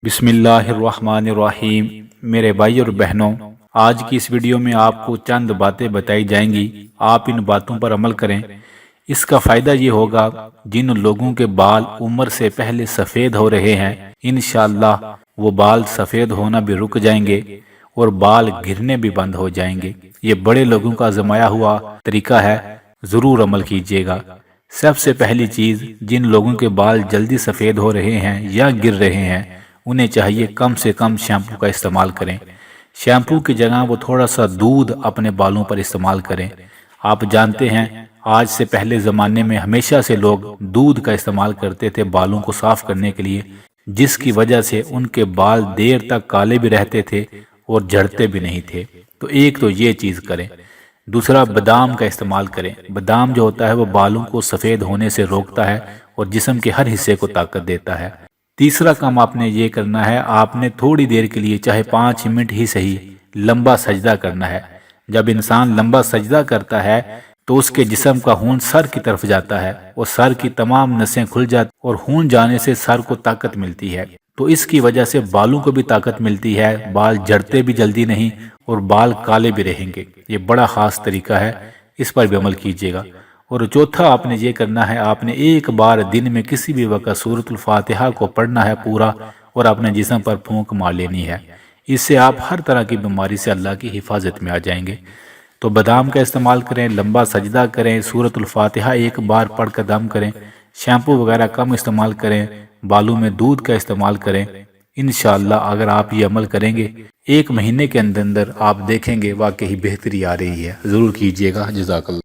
بسم اللہ الرحمن الرحیم۔ میرے بھائی اور بہنوں، آج کی اس ویڈیو میں آپ کو چند باتیں بتائی جائیں گی، آپ ان باتوں پر عمل کریں۔ اس کا فائدہ یہ ہوگا جن لوگوں کے بال عمر سے پہلے سفید ہو رہے ہیں انشاءاللہ وہ بال سفید ہونا بھی رک جائیں گے اور بال گرنے بھی بند ہو جائیں گے۔ یہ بڑے لوگوں کا آزمایا ہوا طریقہ ہے، ضرور عمل کیجیے گا۔ سب سے پہلی چیز، جن لوگوں کے بال جلدی سفید ہو رہے ہیں یا گر رہے ہیں انہیں چاہیے کم سے کم شیمپو کا استعمال کریں۔ شیمپو کی جگہ وہ تھوڑا سا دودھ اپنے بالوں پر استعمال کریں۔ آپ جانتے ہیں آج سے پہلے زمانے میں ہمیشہ سے لوگ دودھ کا استعمال کرتے تھے بالوں کو صاف کرنے کے لیے، جس کی وجہ سے ان کے بال دیر تک کالے بھی رہتے تھے اور جھڑتے بھی نہیں تھے۔ تو ایک تو یہ چیز کریں۔ دوسرا، بادام کا استعمال کریں۔ بادام جو ہوتا ہے وہ بالوں کو سفید ہونے سے روکتا ہے اور جسم کے ہر حصے کو طاقت دیتا ہے۔ تیسرا کام آپ نے یہ کرنا ہے، آپ نے تھوڑی دیر کے لیے چاہے 5 منٹ ہی صحیح لمبا سجدہ کرنا ہے۔ جب انسان لمبا سجدہ کرتا ہے تو اس کے جسم کا خون سر کی طرف جاتا ہے اور سر کی تمام نسیں کھل جاتی اور خون جانے سے سر کو طاقت ملتی ہے، تو اس کی وجہ سے بالوں کو بھی طاقت ملتی ہے، بال جھڑتے بھی جلدی نہیں اور بال کالے بھی رہیں گے۔ یہ بڑا خاص طریقہ ہے، اس پر بھی عمل کیجیے گا۔ اور چوتھا آپ نے یہ کرنا ہے، آپ نے ایک بار دن میں کسی بھی وقت سورۃ الفاتحہ کو پڑھنا ہے پورا اور اپنے جسم پر پھونک مار لینی ہے۔ اس سے آپ ہر طرح کی بیماری سے اللہ کی حفاظت میں آ جائیں گے۔ تو بادام کا استعمال کریں، لمبا سجدہ کریں، سورۃ الفاتحہ ایک بار پڑھ کر دم کریں، شیمپو وغیرہ کم استعمال کریں، بالوں میں دودھ کا استعمال کریں۔ انشاءاللہ اگر آپ یہ عمل کریں گے 1 مہینے کے اندر آپ دیکھیں گے واقعی بہتری آ رہی ہے۔ ضرور کیجیے گا۔ جزاک اللہ۔